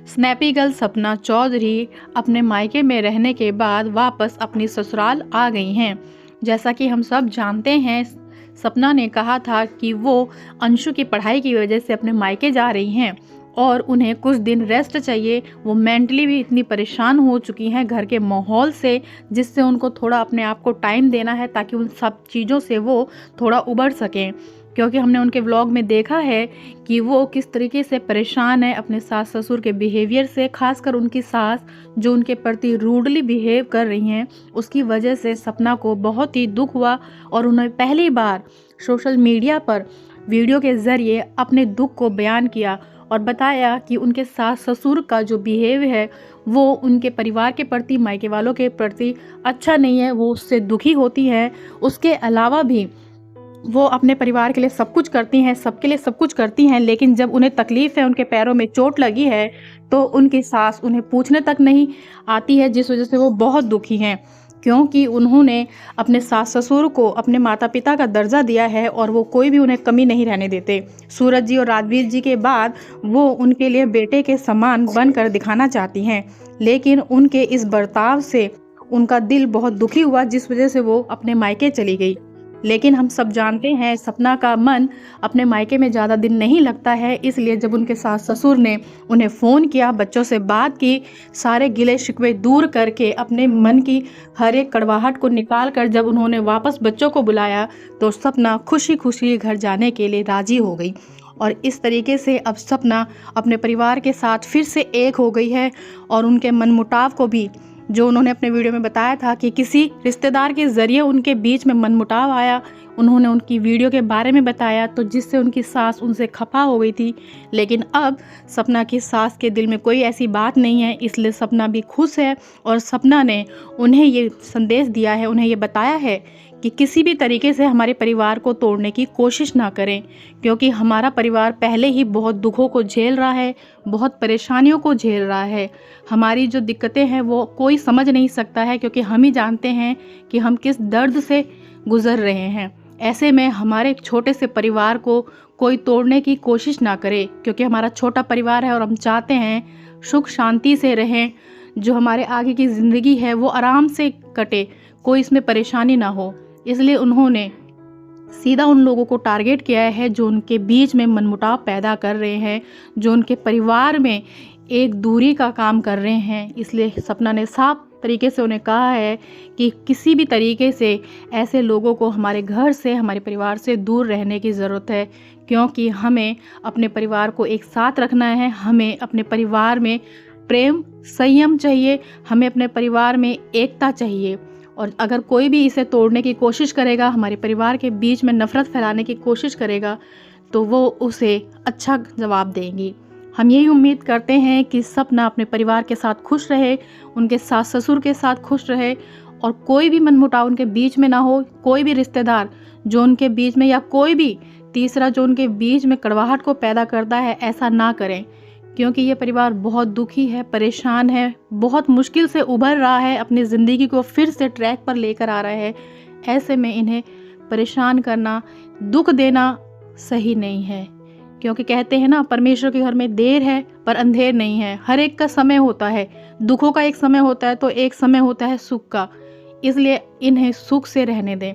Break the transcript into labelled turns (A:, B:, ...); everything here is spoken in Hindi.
A: स्नैपी गर्ल सपना चौधरी अपने मायके में रहने के बाद वापस अपनी ससुराल आ गई हैं। जैसा कि हम सब जानते हैं, सपना ने कहा था कि वो अंशु की पढ़ाई की वजह से अपने मायके जा रही हैं और उन्हें कुछ दिन रेस्ट चाहिए। वो मेंटली भी इतनी परेशान हो चुकी हैं घर के माहौल से, जिससे उनको थोड़ा अपने आप को टाइम देना है ताकि उन सब चीज़ों से वो थोड़ा उबर सकें। क्योंकि हमने उनके व्लॉग में देखा है कि वो किस तरीके से परेशान है अपने सास ससुर के बिहेवियर से, खासकर उनकी सास जो उनके प्रति रूडली बिहेव कर रही हैं। उसकी वजह से सपना को बहुत ही दुख हुआ और उन्हें पहली बार सोशल मीडिया पर वीडियो के ज़रिए अपने दुख को बयान किया और बताया कि उनके सास ससुर का जो बिहेव है वो उनके परिवार के प्रति, मायके वालों के प्रति अच्छा नहीं है। वो उससे दुखी होती है। उसके अलावा भी वो अपने परिवार के लिए सब कुछ करती हैं, सबके लिए सब कुछ करती हैं, लेकिन जब उन्हें तकलीफ़ है, उनके पैरों में चोट लगी है, तो उनकी सास उन्हें पूछने तक नहीं आती है, जिस वजह से वो बहुत दुखी हैं। क्योंकि उन्होंने अपने सास ससुर को अपने माता पिता का दर्जा दिया है और वो कोई भी उन्हें कमी नहीं रहने देते। सूरज जी और राजवीर जी के बाद वो उनके लिए बेटे के समान बनकर दिखाना चाहती हैं, लेकिन उनके इस बर्ताव से उनका दिल बहुत दुखी हुआ, जिस वजह से वो अपने मायके चली गई। लेकिन हम सब जानते हैं सपना का मन अपने मायके में ज़्यादा दिन नहीं लगता है, इसलिए जब उनके सास ससुर ने उन्हें फ़ोन किया, बच्चों से बात की, सारे गिले शिकवे दूर करके अपने मन की हर एक कड़वाहट को निकाल कर जब उन्होंने वापस बच्चों को बुलाया, तो सपना खुशी खुशी घर जाने के लिए राज़ी हो गई। और इस तरीके से अब सपना अपने परिवार के साथ फिर से एक हो गई है और उनके मनमुटाव को भी, जो उन्होंने अपने वीडियो में बताया था कि किसी रिश्तेदार के ज़रिए उनके बीच में मनमुटाव आया, उन्होंने उनकी वीडियो के बारे में बताया, तो जिससे उनकी सास उनसे खफा हो गई थी। लेकिन अब सपना की सास के दिल में कोई ऐसी बात नहीं है, इसलिए सपना भी खुश है। और सपना ने उन्हें ये संदेश दिया है, उन्हें ये बताया है कि किसी भी तरीके से हमारे परिवार को तोड़ने की कोशिश ना करें, क्योंकि हमारा परिवार पहले ही बहुत दुखों को झेल रहा है, बहुत परेशानियों को झेल रहा है। हमारी जो दिक्कतें हैं वो कोई समझ नहीं सकता है, क्योंकि हम ही जानते हैं कि हम किस दर्द से गुज़र रहे हैं। ऐसे में हमारे छोटे से परिवार को कोई तोड़ने की कोशिश ना करे, क्योंकि हमारा छोटा परिवार है और हम चाहते हैं सुख शांति से रहें, जो हमारे आगे की ज़िंदगी है वो आराम से कटे, कोई इसमें परेशानी ना हो। इसलिए उन्होंने सीधा उन लोगों को टारगेट किया है जो उनके बीच में मनमुटाव पैदा कर रहे हैं, जो उनके परिवार में एक दूरी का काम कर रहे हैं। इसलिए सपना ने साफ तरीके से उन्हें कहा है कि किसी भी तरीके से ऐसे लोगों को हमारे घर से, हमारे परिवार से दूर रहने की ज़रूरत है, क्योंकि हमें अपने परिवार को एक साथ रखना है। हमें अपने परिवार में प्रेम, संयम चाहिए, हमें अपने परिवार में एकता चाहिए। और अगर कोई भी इसे तोड़ने की कोशिश करेगा, हमारे परिवार के बीच में नफ़रत फैलाने की कोशिश करेगा, तो वो उसे अच्छा जवाब देंगी। हम यही उम्मीद करते हैं कि सपना अपने परिवार के साथ खुश रहे, उनके सास ससुर के साथ खुश रहे और कोई भी मनमुटाव उनके बीच में ना हो। कोई भी रिश्तेदार जो उनके बीच में, या कोई भी तीसरा जो उनके बीच में कड़वाहट को पैदा करता है, ऐसा ना करें, क्योंकि ये परिवार बहुत दुखी है, परेशान है, बहुत मुश्किल से उभर रहा है, अपनी ज़िंदगी को फिर से ट्रैक पर लेकर आ रहा है। ऐसे में इन्हें परेशान करना, दुख देना सही नहीं है, क्योंकि कहते हैं ना, परमेश्वर के घर में देर है पर अंधेर नहीं है। हर एक का समय होता है, दुखों का एक समय होता है तो एक समय होता है सुख का। इसलिए इन्हें सुख से रहने दें।